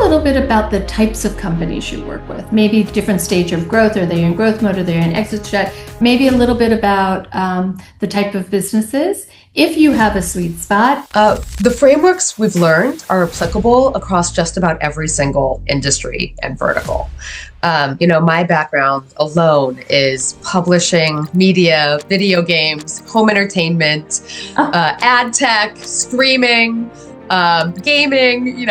little bit about the types of companies you work with. Maybe different stage of growth. Are they in growth mode? Are they in exit strat? Maybe a little bit about the type of businesses, if you have a sweet spot. The frameworks we've learned are applicable across just about every single industry and vertical. My background alone is publishing, media, video games, home entertainment, ad tech, streaming, gaming,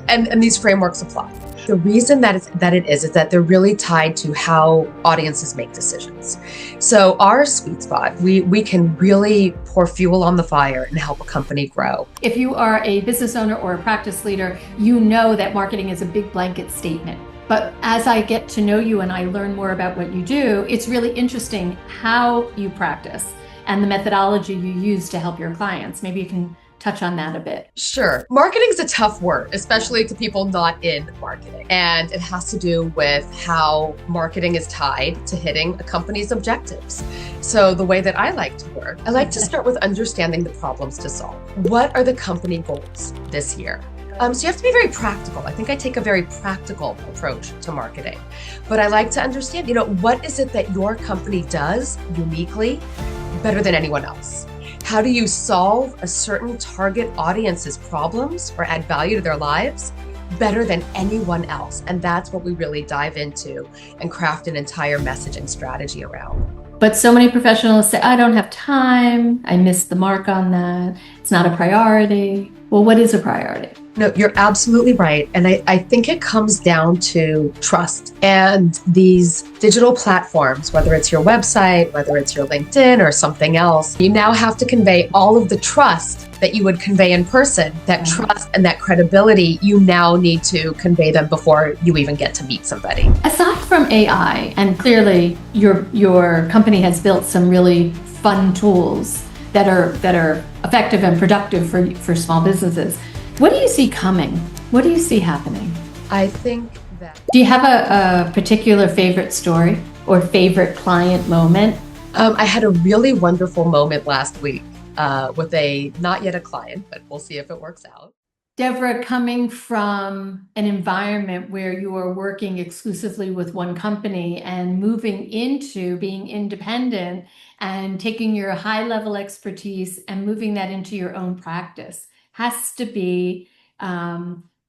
and these frameworks apply. The reason that it is that they're really tied to how audiences make decisions. So our sweet spot, we can really pour fuel on the fire and help a company grow. If you are a business owner or a practice leader, you know that marketing is a big blanket statement. But as I get to know you and I learn more about what you do, it's really interesting how you practice and the methodology you use to help your clients. Maybe you can touch on that a bit. Sure. Marketing is a tough word, especially to people not in marketing. And it has to do with how marketing is tied to hitting a company's objectives. So the way that I like to work, I like to start with understanding the problems to solve. What are the company goals this year? So you have to be very practical. I think I take a very practical approach to marketing. But I like to understand, what is it that your company does uniquely better than anyone else? How do you solve a certain target audience's problems or add value to their lives better than anyone else? And that's what we really dive into and craft an entire messaging strategy around. But so many professionals say, I don't have time. I missed the mark on that. It's not a priority. Well, what is a priority? No, you're absolutely right. And I think it comes down to trust. And these digital platforms, whether it's your website, whether it's your LinkedIn or something else, you now have to convey all of the trust that you would convey in person. That trust and that credibility, you now need to convey them before you even get to meet somebody. Aside from AI, and clearly your company has built some really fun tools that are effective and productive for small businesses. What do you see coming? What do you see happening? I think that... Do you have a particular favorite story or favorite client moment? I had a really wonderful moment last week with not yet a client, but we'll see if it works out. Deborah, coming from an environment where you are working exclusively with one company and moving into being independent and taking your high-level expertise and moving that into your own practice has to be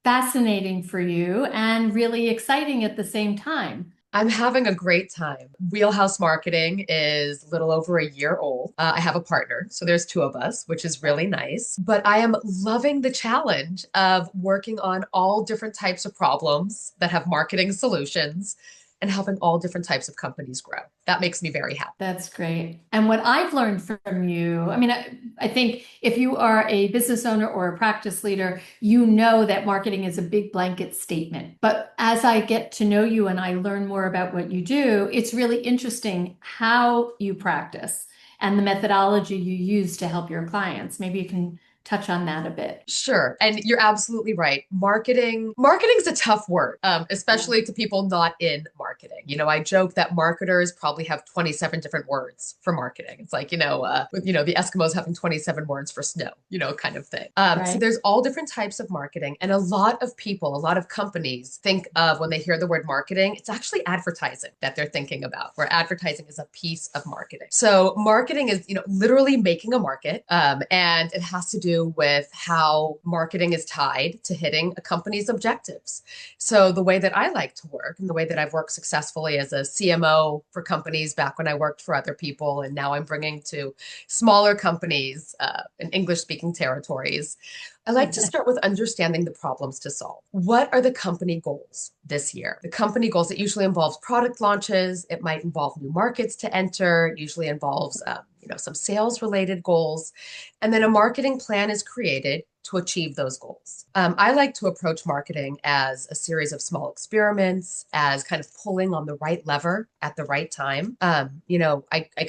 fascinating for you and really exciting at the same time. I'm having a great time. Wheelhouse Marketing is a little over a year old. I have a partner, so there's two of us, which is really nice. But I am loving the challenge of working on all different types of problems that have marketing solutions and helping all different types of companies grow. That makes me very happy. That's great. And what I've learned from you, I think if you are a business owner or a practice leader, you know that marketing is a big blanket statement. But as I get to know you and I learn more about what you do, it's really interesting how you practice and the methodology you use to help your clients. Maybe you can touch on that a bit. Sure. And you're absolutely right. Marketing is a tough word, especially to people not in marketing. I joke that marketers probably have 27 different words for marketing. It's like, the Eskimos having 27 words for snow, kind of thing. Right. So there's all different types of marketing. And a lot of people, a lot of companies think of when they hear the word marketing, it's actually advertising that they're thinking about, where advertising is a piece of marketing. So marketing is, literally making a market. And it has to do with how marketing is tied to hitting a company's objectives. So the way that I like to work and the way that I've worked successfully as a CMO for companies back when I worked for other people, and now I'm bringing to smaller companies in English-speaking territories, I like to start with understanding the problems to solve. What are the company goals this year? The company goals, it usually involves product launches. It might involve new markets to enter. It usually involves some sales related goals. And then a marketing plan is created to achieve those goals. I like to approach marketing as a series of small experiments, as kind of pulling on the right lever at the right time. I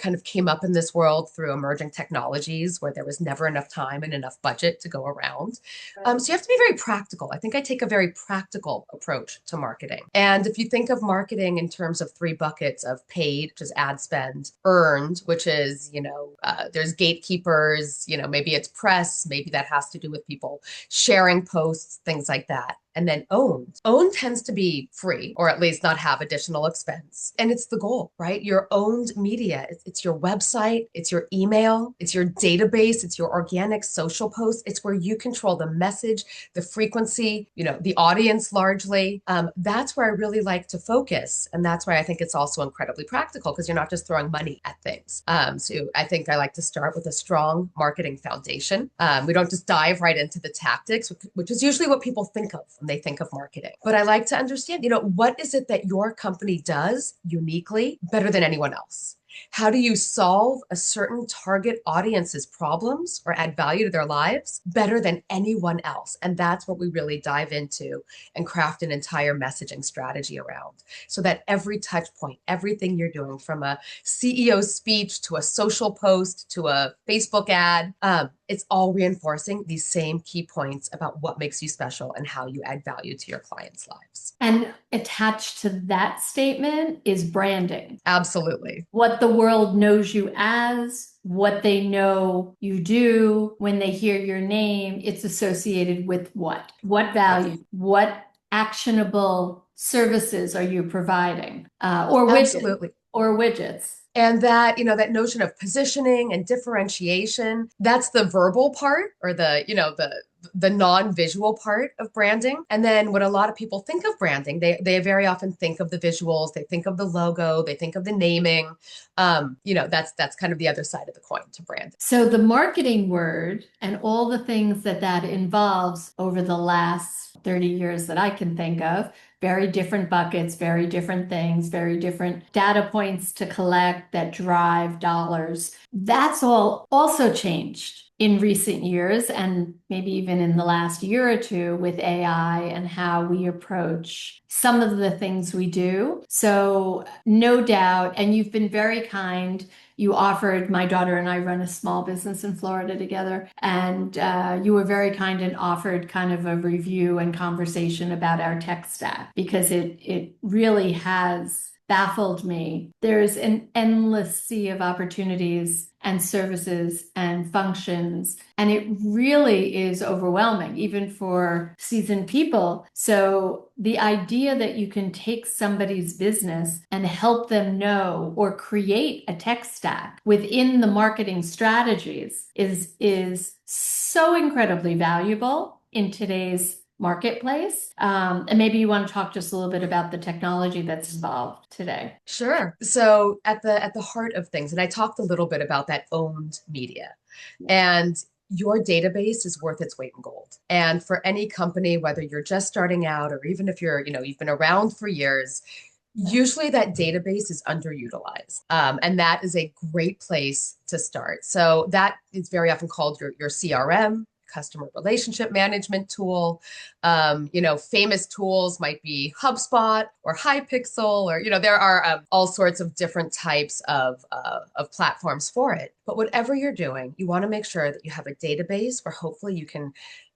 kind of came up in this world through emerging technologies where there was never enough time and enough budget to go around. So you have to be very practical. I think I take a very practical approach to marketing. And if you think of marketing in terms of three buckets of paid, which is ad spend, earned, which is, there's gatekeepers, maybe it's press, maybe that has to do with people sharing posts, things like that. and then owned. Owned tends to be free or at least not have additional expense. And it's the goal, right? Your owned media. It's your website, it's your email, it's your database, it's your organic social posts. It's where you control the message, the frequency, the audience largely. That's where I really like to focus. And that's why I think it's also incredibly practical because you're not just throwing money at things. So I think I like to start with a strong marketing foundation. We don't just dive right into the tactics, which is usually what people think of when they think of marketing. But I like to understand, what is it that your company does uniquely better than anyone else? How do you solve a certain target audience's problems or add value to their lives better than anyone else? And that's what we really dive into and craft an entire messaging strategy around so that every touch point, everything you're doing from a CEO speech to a social post to a Facebook ad, it's all reinforcing these same key points about what makes you special and how you add value to your clients' lives. And attached to that statement is branding. Absolutely. What the world knows you as, what they know you do. When they hear your name, it's associated with what? What value? What actionable services are you providing? Or widgets? Absolutely. Or widgets. And that notion of positioning and differentiation, that's the verbal part or the non-visual part of branding. And then when a lot of people think of branding, they very often think of the visuals, they think of the logo, they think of the naming. That's kind of the other side of the coin to branding. So the marketing word and all the things that involves over the last 30 years that I can think of, very different buckets, very different things, very different data points to collect that drive dollars. That's all also changed in recent years and maybe even in the last year or two with AI and how we approach some of the things we do. So no doubt, and you've been very kind. You offered, my daughter and I run a small business in Florida together, and you were very kind and offered kind of a review and conversation about our tech stack because it really has baffled me. There's an endless sea of opportunities and services and functions, and it really is overwhelming, even for seasoned people. So the idea that you can take somebody's business and help them know or create a tech stack within the marketing strategies is so incredibly valuable in today's marketplace. And maybe you want to talk just a little bit about the technology that's involved today. Sure. So at the heart of things, and I talked a little bit about that owned media, and your database is worth its weight in gold. And for any company, whether you're just starting out or even if you've been around for years, usually that database is underutilized. And that is a great place to start. So that is very often called your CRM, customer relationship management tool. Famous tools might be HubSpot or Hypixel, or there are all sorts of different types of platforms for it. But whatever you're doing, you want to make sure that you have a database where hopefully you can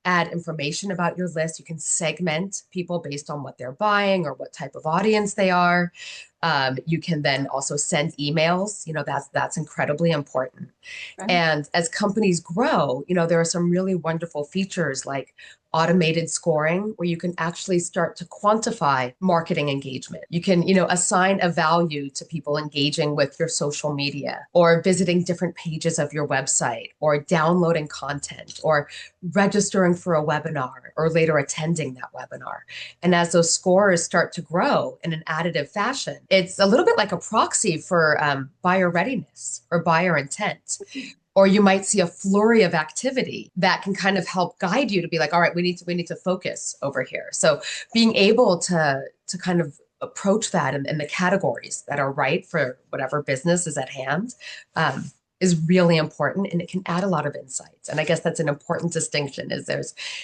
add information about your list. You can segment people based on what they're buying or what type of audience they are. You can then also send emails. That's incredibly important. Right. And as companies grow, there are some really wonderful features like automated scoring where you can actually start to quantify marketing engagement. You can, assign a value to people engaging with your social media or visiting different pages of your website or downloading content or registering for a webinar or later attending that webinar. And as those scores start to grow in an additive fashion, it's a little bit like a proxy for buyer readiness or buyer intent. Or you might see a flurry of activity that can kind of help guide you to be like, all right, we need to focus over here. So being able to kind of approach that in the categories that are right for whatever business is at hand is really important, and it can add a lot of insights. And I guess that's an important distinction is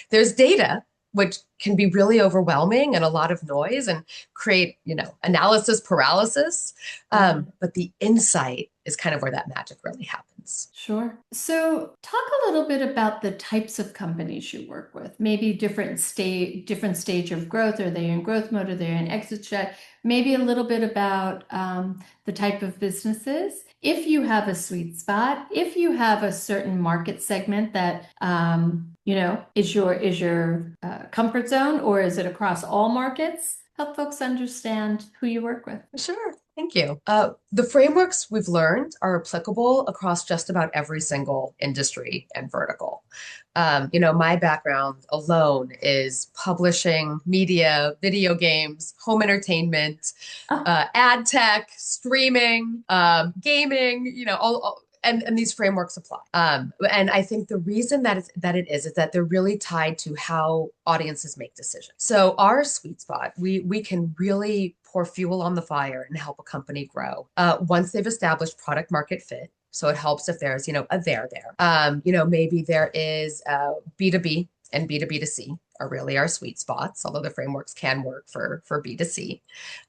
there's data, which can be really overwhelming and a lot of noise and create, analysis paralysis. But the insight is kind of where that magic really happens. Sure. So talk a little bit about the types of companies you work with, maybe different stage of growth. Are they in growth mode? Are they in exit check? Maybe a little bit about the type of businesses. If you have a sweet spot, if you have a certain market segment that is your comfort zone, or is it across all markets? Help folks understand who you work with. Sure. Thank you. The frameworks we've learned are applicable across just about every single industry and vertical. My background alone is publishing, media, video games, home entertainment, Oh, ad tech, streaming, gaming, and these frameworks apply. And I think the reason that it is that they're really tied to how audiences make decisions. So our sweet spot, we can really pour fuel on the fire and help a company grow once they've established product market fit. So it helps if there's, a there there. Maybe there is B2B and B2B2C are really our sweet spots, although the frameworks can work for B2C,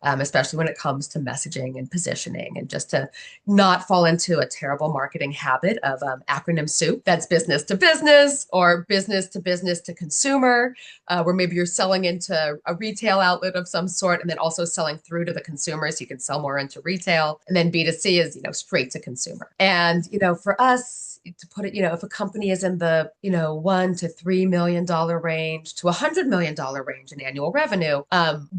especially when it comes to messaging and positioning, and just to not fall into a terrible marketing habit of acronym soup that's business to business or business to consumer, where maybe you're selling into a retail outlet of some sort and then also selling through to the consumer so you can sell more into retail. And then B2C is, straight to consumer. And, for us, to put it, if a company is in the, $1 to $3 million range to $100 million range in annual revenue,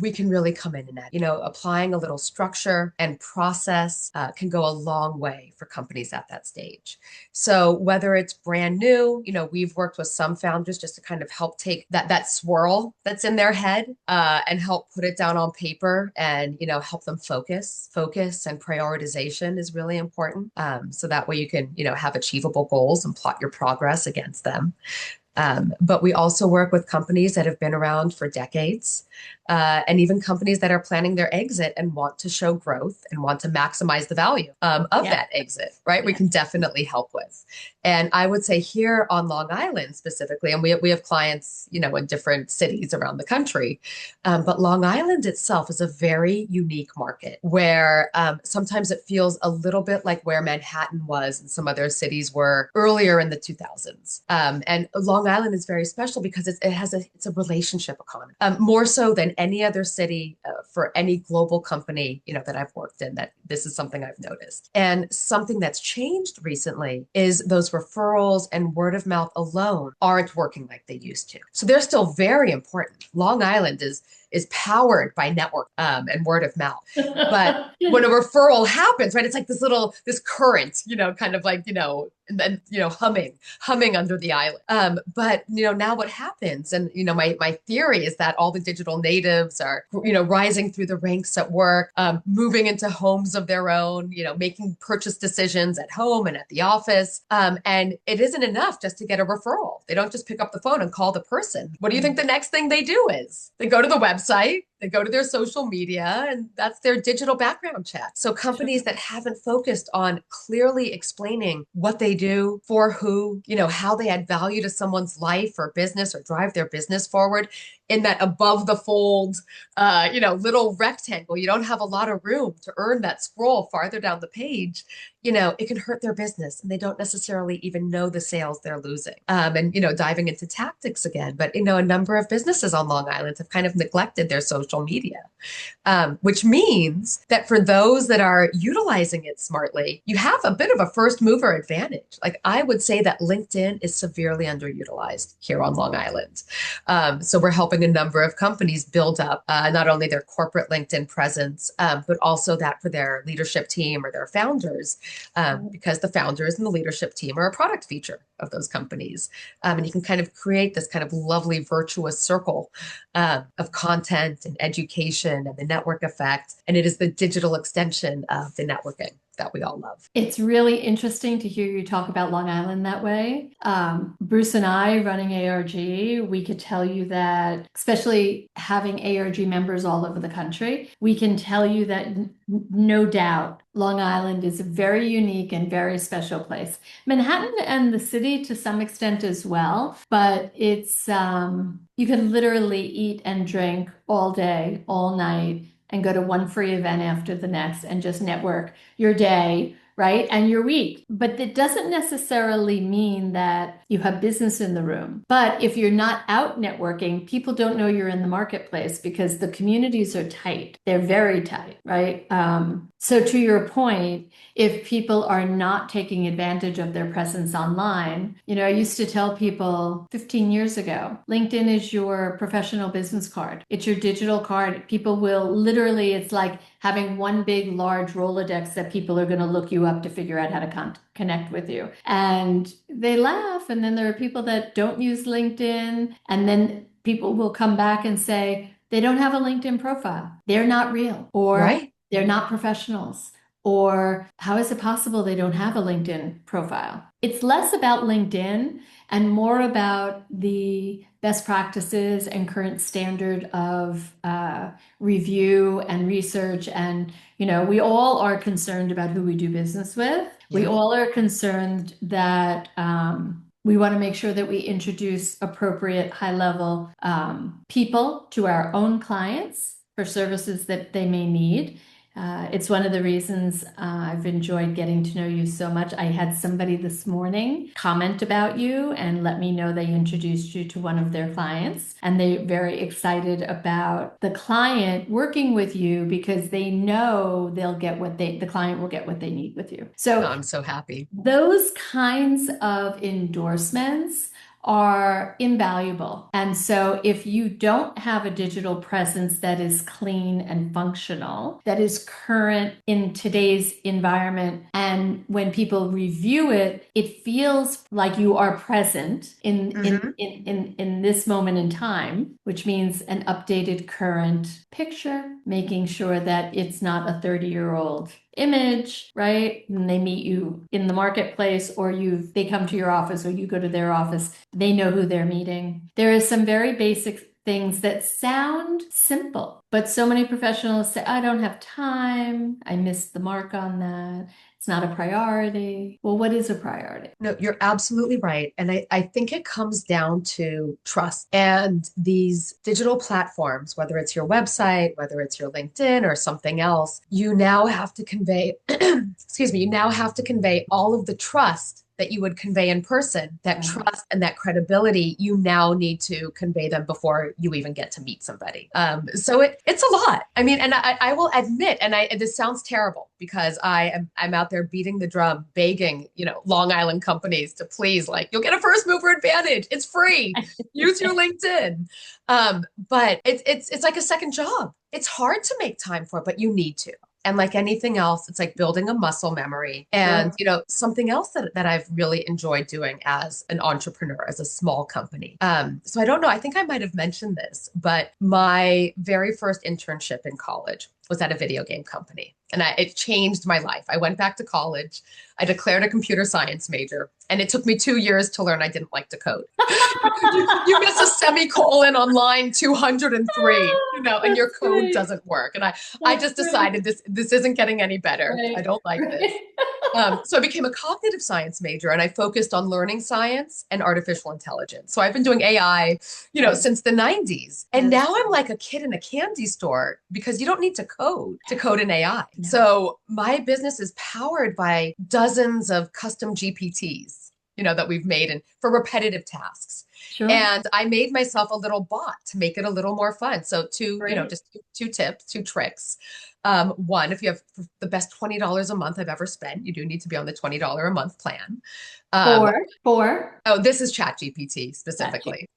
we can really come in and add, applying a little structure and process can go a long way for companies at that stage. So whether it's brand new, we've worked with some founders just to kind of help take that swirl that's in their head and help put it down on paper and, help them focus and prioritization is really important. So that way you can, have achievable goals and plot your progress against them. But we also work with companies that have been around for decades, and even companies that are planning their exit and want to show growth and want to maximize the value of yeah. that exit, right? Yeah. We can definitely help with. And I would say here on Long Island specifically, and we have clients, in different cities around the country, but Long Island itself is a very unique market where sometimes it feels a little bit like where Manhattan was and some other cities were earlier in the 2000s. And Long Island is very special because it's a relationship economy, more so than any other city for any global company, that I've worked in. That this is something I've noticed. And something that's changed recently is those referrals and word of mouth alone aren't working like they used to. So they're still very important. Long Island is powered by network and word of mouth. But when a referral happens, right, it's like this current, kind of like, and then, humming under the island. But, now what happens, and, my theory is that all the digital natives are, rising through the ranks at work, moving into homes of their own, making purchase decisions at home and at the office. And it isn't enough just to get a referral. They don't just pick up the phone and call the person. What do you think the next thing they do is? They go to the website, they go to their social media, and that's their digital background check. So companies that haven't focused on clearly explaining what they do, for who, how they add value to someone's life or business or drive their business forward in that above the fold, little rectangle. You don't have a lot of room to earn that scroll farther down the page. It can hurt their business and they don't necessarily even know the sales they're losing. And, diving into tactics again, but, a number of businesses on Long Island have kind of neglected their social media, which means that for those that are utilizing it smartly, you have a bit of a first mover advantage. Like I would say that LinkedIn is severely underutilized here on Long Island. So we're helping a number of companies build up not only their corporate LinkedIn presence, but also that for their leadership team or their founders, because the founders and the leadership team are a product feature of those companies. And you can kind of create this kind of lovely virtuous circle of content and education and the network effect. And it is the digital extension of the networking that we all love. It's really interesting to hear you talk about Long Island that way. Bruce and I, running ARG, we could tell you that, especially having ARG members all over the country, we can tell you that no doubt Long Island is a very unique and very special place. Manhattan and the city to some extent as well, but it's you can literally eat and drink all day, all night, and go to one free event after the next and just network your day right? And you're weak. But it doesn't necessarily mean that you have business in the room. But if you're not out networking, people don't know you're in the marketplace because the communities are tight. They're very tight, right? So to your point, if people are not taking advantage of their presence online, I used to tell people 15 years ago, LinkedIn is your professional business card. It's your digital card. People will literally, it's like having one big, large Rolodex that people are going to look you up to figure out how to connect with you. And they laugh. And then there are people that don't use LinkedIn. And then people will come back and say, they don't have a LinkedIn profile. They're not real, or Right? they're not professionals. Or how is it possible they don't have a LinkedIn profile? It's less about LinkedIn and more about the best practices and current standard of review and research. And, we all are concerned about who we do business with. We Yeah. all are concerned that we want to make sure that we introduce appropriate high level people to our own clients for services that they may need. It's one of the reasons I've enjoyed getting to know you so much. I had somebody this morning comment about you and let me know they introduced you to one of their clients, and they're very excited about the client working with you because they know the client will get what they need with you. Oh, So I'm so happy. those kinds of endorsements are invaluable. And so if you don't have a digital presence that is clean and functional, that is current in today's environment, and when people review it, it feels like you are present in this moment in time, which means an updated current picture, making sure that it's not a 30-year-old image, right? And they meet you in the marketplace, or they come to your office or you go to their office. They know who they're meeting. There is some very basic things that sound simple, but so many professionals say, I don't have time. I missed the mark on that. It's not a priority. Well, what is a priority? No, you're absolutely right. And I think it comes down to trust. And these digital platforms, whether it's your website, whether it's your LinkedIn or something else, you now have to convey, excuse me, you now have to convey all of the trust that you would convey in person. That Right. trust and that credibility, you now need to convey them before you even get to meet somebody. So it's a lot. I mean, and I will admit, and this sounds terrible because I'm out there beating the drum, begging, Long Island companies to please, like, you'll get a first mover advantage. It's free. Use your LinkedIn. But it's like a second job. It's hard to make time for, but you need to. And like anything else, it's like building a muscle memory. And, Sure. Something else that I've really enjoyed doing as an entrepreneur, as a small company. So I don't know, I think I might have mentioned this, but my very first internship in college was at a video game company. And it changed my life. I went back to college. I declared a computer science major, and it took me 2 years to learn I didn't like to code. You miss a semicolon on line 203, and your That's code great. doesn't work. And I That's just great. decided this isn't getting any better. I Right. don't like this. Right. So I became a cognitive science major, and I focused on learning science and artificial intelligence. So I've been doing AI, Right. since the 90s. And That's now I'm like a kid in a candy store because you don't need to code in AI. no. So my business is powered by dozens of custom GPTs, that we've made and for repetitive tasks. Sure. And I made myself a little bot to make it a little more fun. So Great. just two tips, two tricks. One, if you have the best $20 a month I've ever spent, you do need to be on the $20 a month plan. Um, Four. oh, this is ChatGPT Gotcha. specifically.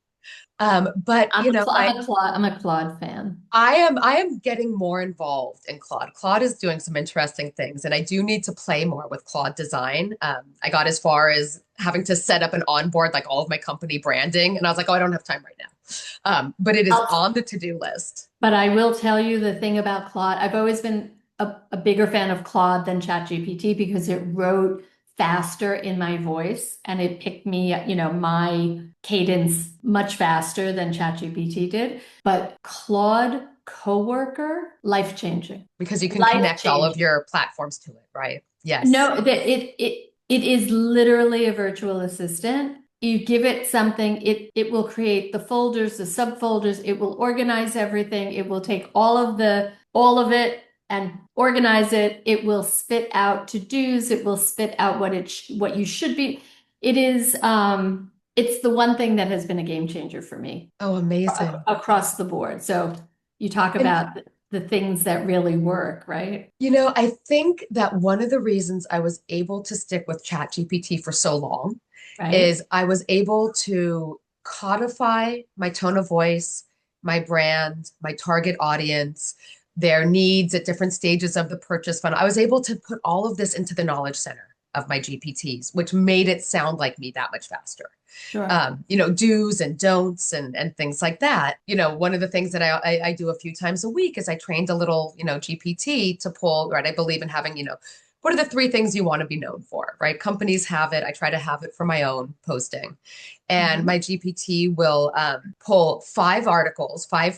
But I'm a Claude fan. I am getting more involved in Claude. Claude is doing some interesting things, and I do need to play more with Claude design. I got as far as having to set up and onboard like all of my company branding, and I was like, oh, I don't have time right now. But it is I'll, on the to-do list. but I will tell you the thing about Claude. I've always been a bigger fan of Claude than ChatGPT because it wrote faster in my voice and it picked me, my cadence much faster than ChatGPT did. But Claude Coworker, life-changing. Because you can connect all of Life-changing. your platforms to it, right? Yes. No, that it is literally a virtual assistant. You give it something, it will create the folders, the subfolders, it will organize everything, it will take all of it and organize it, it will spit out to-dos, it will spit out what you should be. It is it's the one thing that has been a game changer for me Oh, amazing. across the board. So you talk And about the things that really work, right? I think that one of the reasons I was able to stick with ChatGPT for so long Right? is I was able to codify my tone of voice, my brand, my target audience, their needs at different stages of the purchase funnel. I was able to put all of this into the knowledge center of my GPTs, which made it sound like me that much faster. Sure. Do's and don'ts and things like that. One of the things that I do a few times a week is I trained a little, GPT to pull, right? I believe in having, what are the three things you want to be known for, right? Companies have it. I try to have it for my own posting. And Mhm. my GPT will pull five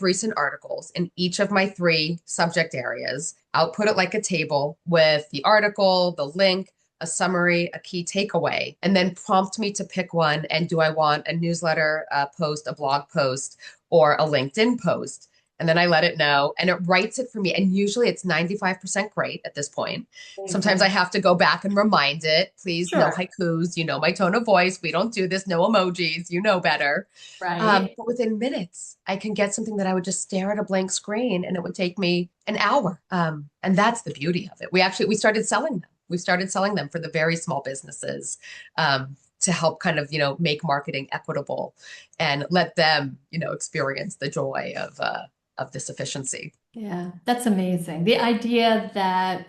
recent articles in each of my three subject areas, output it like a table with the article, the link, a summary, a key takeaway, and then prompt me to pick one. And do I want a newsletter post, a blog post, or a LinkedIn post? And then I let it know and it writes it for me. And usually it's 95% great at this point. Sometimes I Amazing. have to go back and remind it, please, no Sure. haikus, my tone of voice. We don't do this, no emojis, you know better. Right. But within minutes, I can get something that I would just stare at a blank screen and it would take me an hour. And that's the beauty of it. We started selling them. We started selling them for the very small businesses to help kind of, make marketing equitable and let them, experience the joy of this efficiency. Yeah, that's amazing. The idea that,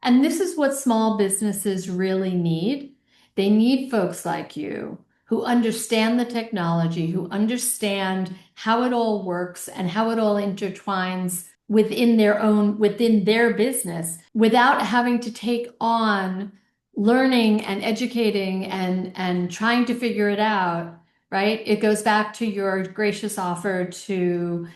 and this is what small businesses really need. They need folks like you who understand the technology, who understand how it all works and how it all intertwines within their business without having to take on learning and educating and trying to figure it out, right? It goes back to your gracious offer to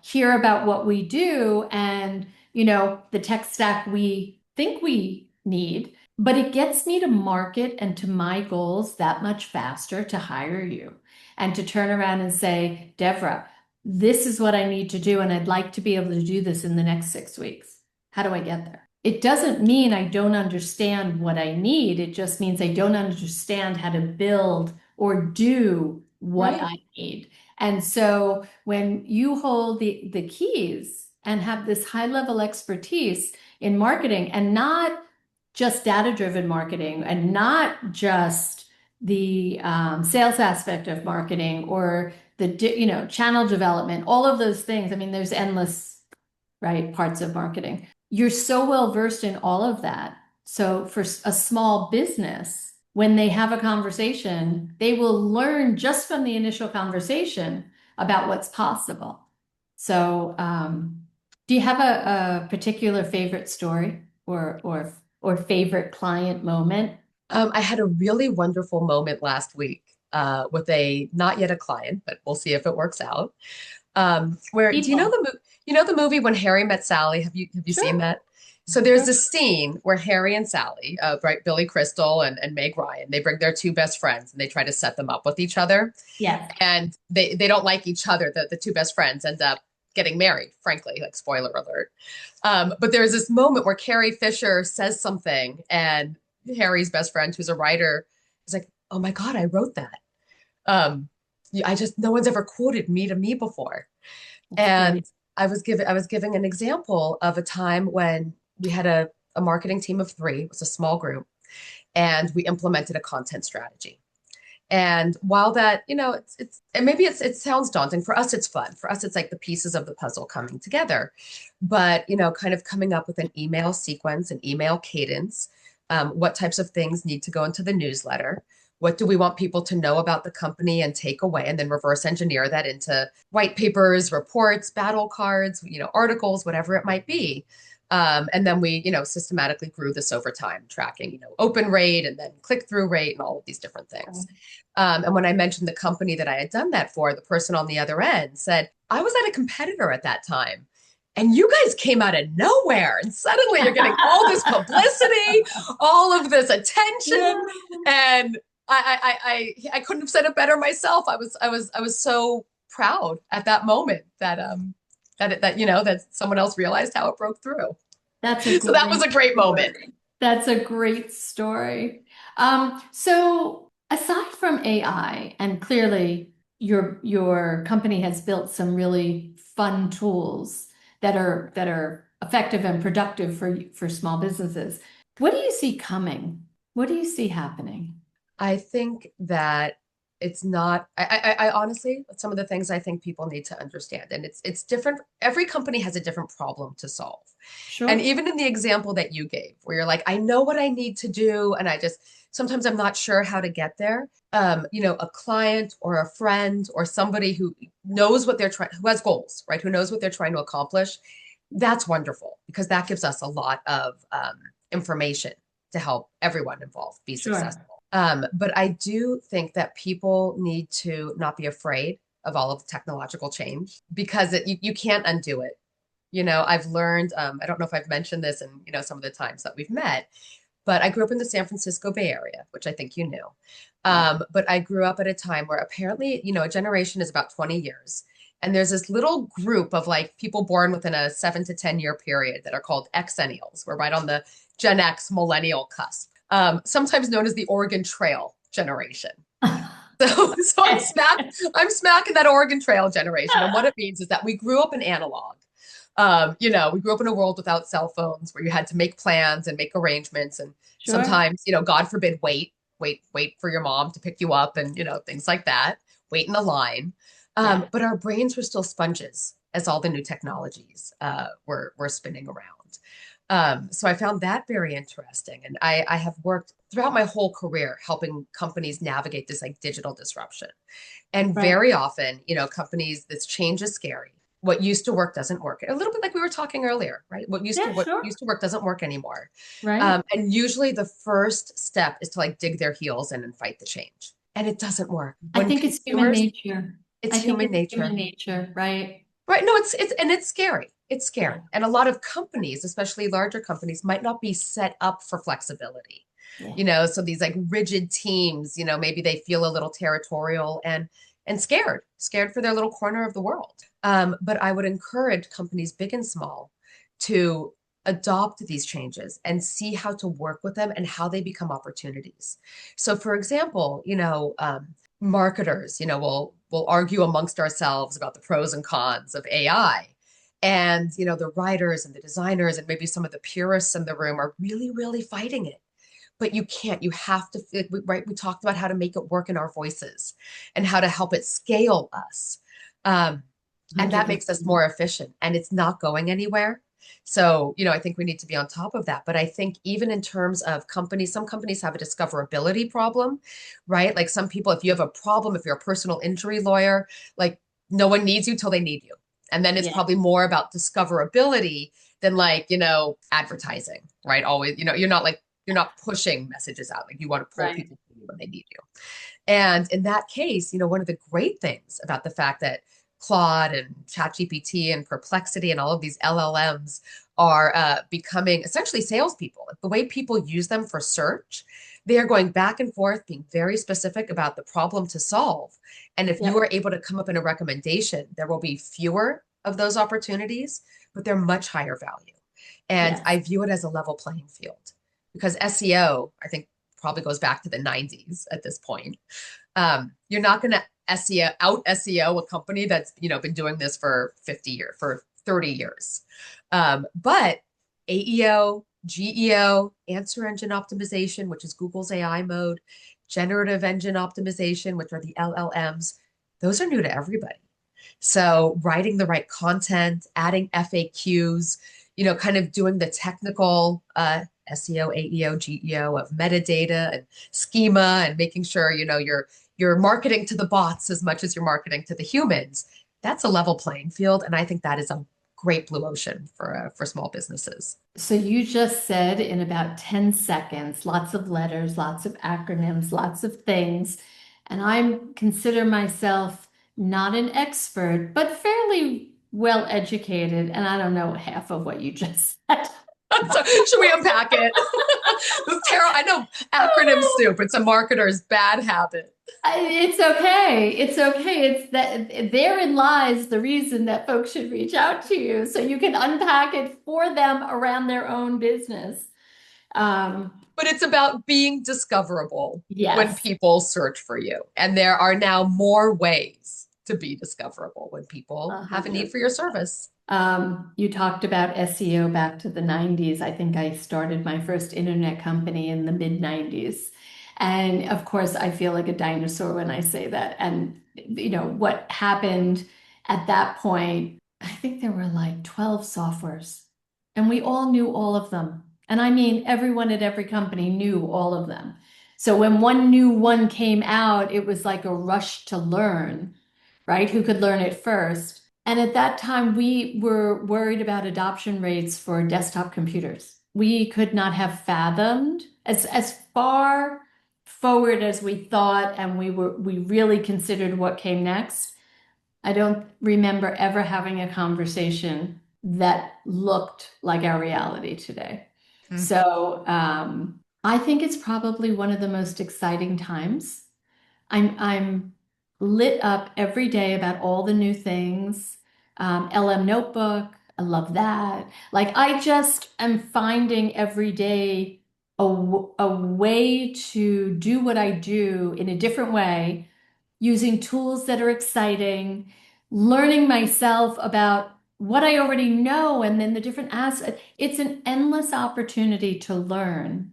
hear about what we do and, the tech stack we think we need, but it gets me to market and to my goals that much faster to hire you and to turn around and say, Devra, this is what I need to do, and I'd like to be able to do this in the next 6 weeks. How do I get there? It doesn't mean I don't understand what I need. It just means I don't understand how to build or do what Right. I need. And so when you hold the keys and have this high level expertise in marketing and not just data driven marketing and not just the sales aspect of marketing or the channel development, all of those things. I mean, there's endless, right, parts of marketing. You're so well versed in all of that. So for a small business, when they have a conversation, they will learn just from the initial conversation about what's possible. So, do you have a particular favorite story or favorite client moment? I had a really wonderful moment last week with a not yet a client, but we'll see if it works out. Where do People. you know the movie When Harry Met Sally? Have you seen Sure, that? So there's sure. this scene where Harry and Sally, right, Billy Crystal and Meg Ryan, they bring their two best friends and they try to set them up with each other. Yes. And they don't like each other. The two best friends end up getting married, frankly, like spoiler alert. But there's this moment where Carrie Fisher says something, and Harry's best friend, who's a writer, is like, "Oh my God, I wrote that." Um, I just no one's ever quoted me to me before. That's And great. I was giving an example of a time when we had a marketing team of three. It was a small group, and we implemented a content strategy. And while that, and maybe it sounds daunting. For us, it's fun. For us, it's like the pieces of the puzzle coming together. But, kind of coming up with an email sequence, an email cadence, what types of things need to go into the newsletter? What do we want people to know about the company and take away, and then reverse engineer that into white papers, reports, battle cards, articles, whatever it might be. And then we, systematically grew this over time, tracking, open rate and then click through rate and all of these different things. And when I mentioned the company that I had done that for, the person on the other end said, I was at a competitor at that time. And you guys came out of nowhere, and suddenly you're getting all this publicity, all of this attention, and I couldn't have said it better myself. I was so proud at that moment that that someone else realized how it broke through. That's a So that was great a great moment. story. That's a great story. So aside from AI, and clearly your company has built some really fun tools that are effective and productive for small businesses. What do you see coming? What do you see happening? I think that it's not, I honestly, some of the things I think people need to understand, and it's different. Every company has a different problem to solve. And Sure. even in the example that you gave, where you're like, I know what I need to do, and I just sometimes I'm not sure how to get there. A client or a friend or somebody who knows what they're trying, who has goals, right? Who knows what they're trying to accomplish. That's wonderful because that gives us a lot of information to help everyone involved be Sure. successful. But I do think that people need to not be afraid of all of the technological change because you can't undo it. I've learned, I don't know if I've mentioned this in, some of the times that we've met, but I grew up in the San Francisco Bay Area, which I think you knew. Yeah. But I grew up at a time where apparently, a generation is about 20 years. And there's this little group of like people born within a 7 to 10 year period that are called Xennials. We're right on the Gen X millennial cusp, sometimes known as the Oregon Trail generation. So I'm smack in that Oregon Trail generation. And what it means is that we grew up in analog. We grew up in a world without cell phones where you had to make plans and make arrangements and Sure. sometimes, God forbid, wait for your mom to pick you up and, things like that, wait in a line. Yeah. But our brains were still sponges as all the new technologies were spinning around. So I found that very interesting. And I have worked throughout my whole career helping companies navigate this like digital disruption. And Right. very often, companies, this change is scary. What used to work doesn't work. A little bit like we were talking earlier, right? Yeah, What sure. used to work doesn't work anymore. Right. And usually the first step is to like dig their heels in and fight the change. And it doesn't work. I When think it's human consumers, nature. it's I think human it's human nature. nature, right? Right. No, it's scary. It's Yeah. scary. And a lot of companies, especially larger companies, might not be set up for flexibility. Yeah. So these like rigid teams, maybe they feel a little territorial and scared for their little corner of the world. But I would encourage companies big and small to adopt these changes and see how to work with them and how they become opportunities. So for example, marketers, will argue amongst ourselves about the pros and cons of AI. And, the writers and the designers and maybe some of the purists in the room are really, really fighting it. But you can't, you have to, right? We talked about how to make it work in our voices and how to help it scale us. Um, and that makes us 100%. more efficient and it's not going anywhere. So, I think we need to be on top of that. But I think even in terms of companies, some companies have a discoverability problem, right? Like some people, if you have a problem, if you're a personal injury lawyer, like no one needs you till they need you. And then it's Yeah. probably more about discoverability than like, advertising, right? Always, you're not pushing messages out. Like you want to pull Right. people to you when they need you. And in that case, one of the great things about the fact that Claude and ChatGPT and Perplexity and all of these LLMs are becoming essentially salespeople. Like the way people use them for search, they are going back and forth, being very specific about the problem to solve. And if you Yep. are able to come up in a recommendation, there will be fewer of those opportunities, but they're much higher value. And I Yes. view it as a level playing field because SEO, I think, probably goes back to the 90s at this point. You're not going to SEO a company that's been doing this for 50 years, for 30 years. But AEO, GEO, answer engine optimization, which is Google's AI mode, generative engine optimization, which are the LLMs, those are new to everybody. So writing the right content, adding FAQs, kind of doing the technical SEO, AEO, GEO of metadata and schema and making sure, you're marketing to the bots as much as you're marketing to the humans. That's a level playing field. And I think that is a great blue ocean for small businesses. So you just said in about 10 seconds, lots of letters, lots of acronyms, lots of things. And I consider myself not an expert, but fairly well educated. And I don't know half of what you just said. So should we unpack it? This tarot, I know acronym soup. It's a marketer's bad habit. It's okay. It's okay. It's that therein lies the reason that folks should reach out to you so you can unpack it for them around their own business. Um, But it's about being discoverable when yes, people search for you. And there are now more ways to be discoverable when people have a need 100. for your service. You talked about SEO back to the 90s. I think I started my first internet company in the mid 90s. And of course, I feel like a dinosaur when I say that. And, what happened at that point, I think there were like 12 softwares, and we all knew all of them. And I mean, everyone at every company knew all of them. So when one new one came out, it was like a rush to learn, right? Who could learn it first? And at that time, we were worried about adoption rates for desktop computers. We could not have fathomed as far forward as we thought, and we really considered what came next. I don't remember ever having a conversation that looked like our reality today. Mm. So I think it's probably one of the most exciting times. I'm lit up every day about all the new things. LM Notebook, I love that. Like I just am finding every day a way to do what I do in a different way, using tools that are exciting, learning myself about what I already know, and then the different aspects. It's an endless opportunity to learn.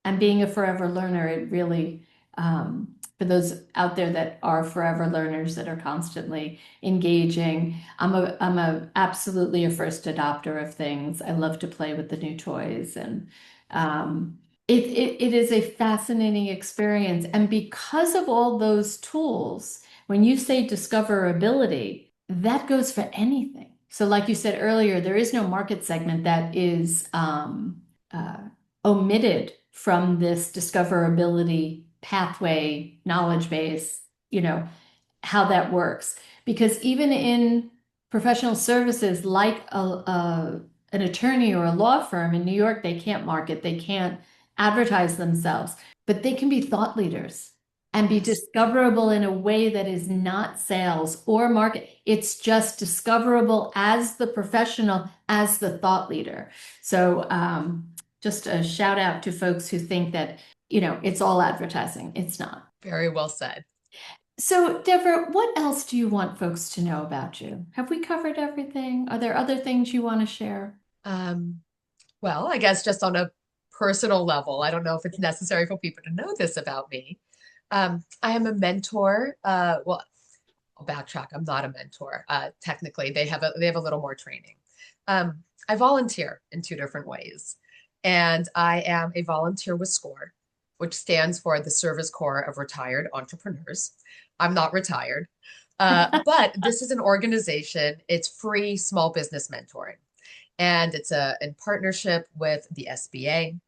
And being a forever learner, it really, for those out there that are forever learners that are constantly engaging, I'm absolutely a first adopter of things. I love to play with the new toys, and it is a fascinating experience. And because of all those tools, when you say discoverability, that goes for anything. So, like you said earlier, there is no market segment that is uh, omitted from this discoverability pathway knowledge base, how that works. Because even in professional services like an attorney or a law firm in New York, they can't market, they can't advertise themselves, but they can be thought leaders and be Yes. discoverable in a way that is not sales or market. It's just discoverable as the professional, as the thought leader. So, just a shout out to folks who think that, it's all advertising. It's not. Very well said. So, Deborah, what else do you want folks to know about you? Have we covered everything? Are there other things you want to share? Um, well, I guess just on a personal level, I don't know if it's necessary for people to know this about me. I am a mentor. Well, I'll backtrack. I'm not a mentor. Technically, they have a little more training. I volunteer in two different ways, and I am a volunteer with SCORE, which stands for the Service Corps of Retired Entrepreneurs. I'm not retired, but this is an organization. It's free small business mentoring, and it's in partnership with the SBA.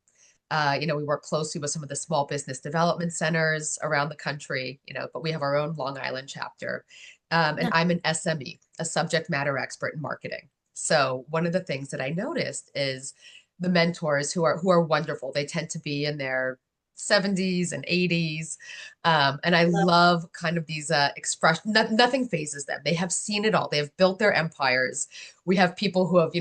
We work closely with some of the small business development centers around the country, but we have our own Long Island chapter. And I'm an SME, a subject matter expert in marketing. So one of the things that I noticed is the mentors who are wonderful. They tend to be in their 70s and 80s. And I love kind of these expressions. Nothing phases them. They have seen it all. They have built their empires. We have people who have,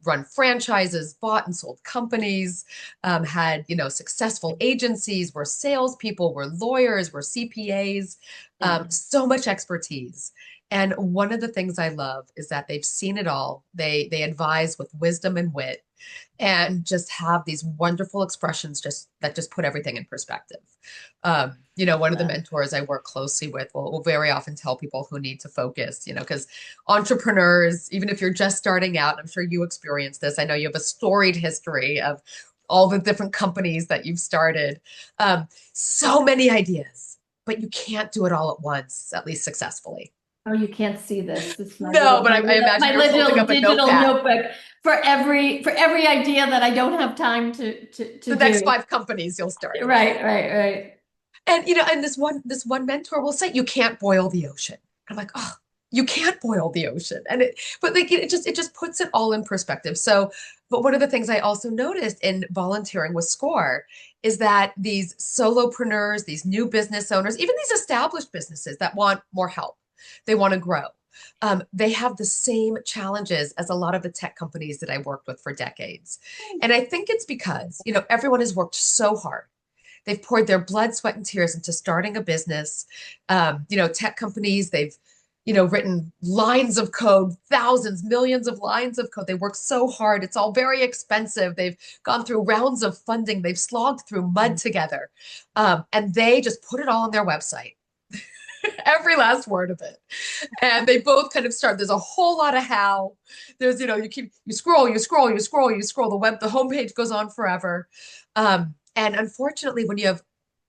run franchises, bought and sold companies, had, successful agencies, were salespeople, were lawyers, were CPAs, Yeah. so much expertise. And one of the things I love is that they've seen it all. They advise with wisdom and wit and just have these wonderful expressions that just put everything in perspective. One of the Yeah. mentors I work closely with will very often tell people who need to focus, because entrepreneurs, even if you're just starting out, I'm sure you experienced this. I know you have a storied history of all the different companies that you've started. So many ideas, but you can't do it all at once, at least successfully. Oh, you can't see this. This is No, but I imagine my you're holding little up a digital notepad. notebook for every idea that I don't have time to The next do. 5 companies you'll start. Right, right, right. And and this one mentor will say, you can't boil the ocean. I'm like, oh, you can't boil the ocean. But like it just puts it all in perspective. So, but one of the things I also noticed in volunteering with SCORE is that these solopreneurs, these new business owners, even these established businesses that want more help, they want to grow. They have the same challenges as a lot of the tech companies that I worked with for decades. And I think it's because, everyone has worked so hard. They've poured their blood, sweat, and tears into starting a business. Tech companies, they've, written lines of code, thousands, millions of lines of code. They work so hard. It's all very expensive. They've gone through rounds of funding. They've slogged through mud together. And they just put it all on their website, every last word of it. And they both kind of start. There's a whole lot of how. There's, you scroll, you scroll, you scroll, you scroll. The homepage goes on forever. And unfortunately, when you have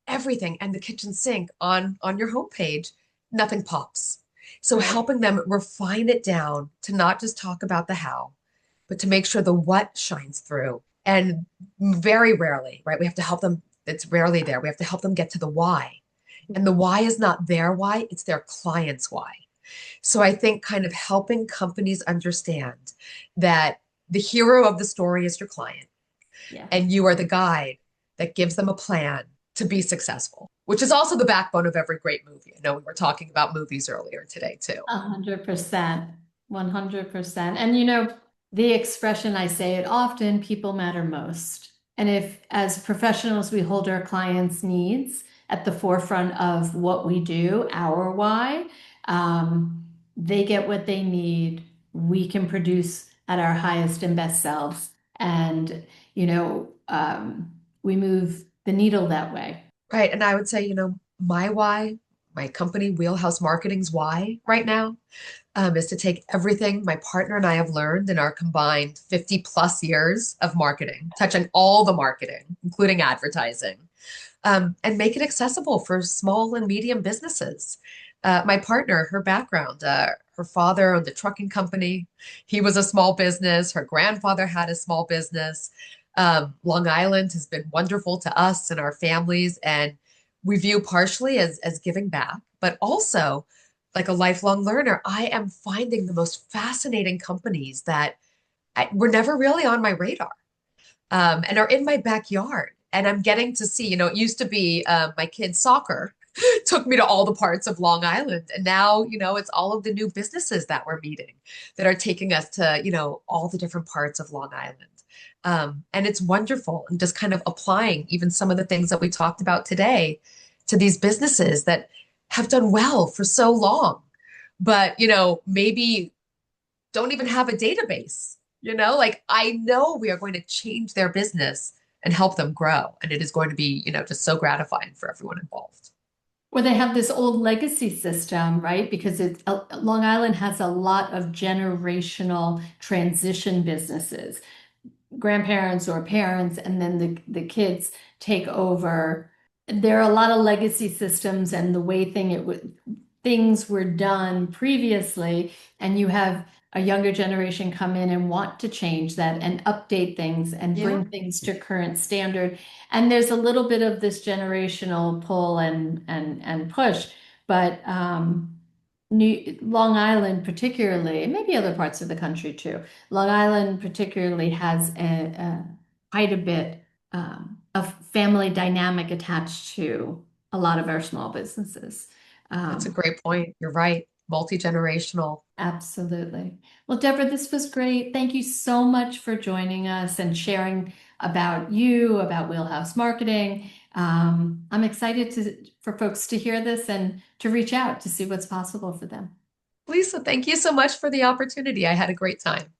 everything and the kitchen sink on your homepage, nothing pops. So Right. helping them refine it down to not just talk about the how, but to make sure the what shines through. And very rarely, right? We have to help them. It's rarely there. We have to help them get to the why. And the why is not their why, it's their client's why. So I think kind of helping companies understand that the hero of the story is your client Yeah. and you are the guide that gives them a plan to be successful, which is also the backbone of every great movie. I know we were talking about movies earlier today too. 100%. 100%. And the expression, I say it often, people matter most. And if, as professionals, we hold our clients' needs at the forefront of what we do, our why, they get what they need. We can produce at our highest and best selves. And, we move the needle that way. Right. And I would say, my why, my company, Wheelhouse Marketing's why right now is to take everything my partner and I have learned in our combined 50 plus years of marketing, touching all the marketing, including advertising, and make it accessible for small and medium businesses. My partner, her background, her father owned a trucking company. He was a small business. Her grandfather had a small business. Long Island has been wonderful to us and our families, and we view partially as giving back, but also like a lifelong learner. I am finding the most fascinating companies that were never really on my radar and are in my backyard. And I'm getting to see, it used to be my kids' soccer took me to all the parts of Long Island. And now, it's all of the new businesses that we're meeting that are taking us to, all the different parts of Long Island. And it's wonderful and just kind of applying even some of the things that we talked about today to these businesses that have done well for so long, but, maybe don't even have a database. Like I know we are going to change their business and help them grow. And it is going to be, just so gratifying for everyone involved. Or they have this old legacy system, right? Because Long Island has a lot of generational transition businesses, grandparents or parents, and then the kids take over. There are a lot of legacy systems and the way things were done previously, and you have a younger generation come in and want to change that and update things and Yeah, bring things to current standard. And there's a little bit of this generational pull and push, but Long Island particularly, and maybe other parts of the country too. Long Island particularly has quite a bit of family dynamic attached to a lot of our small businesses. that's a Um, great point. You're right. Multi-generational. Absolutely. Well, Deborah, this was great. Thank you so much for joining us and sharing about you, about Wheelhouse Marketing. I'm excited for folks to hear this and to reach out to see what's possible for them. Lisa, thank you so much for the opportunity. I had a great time.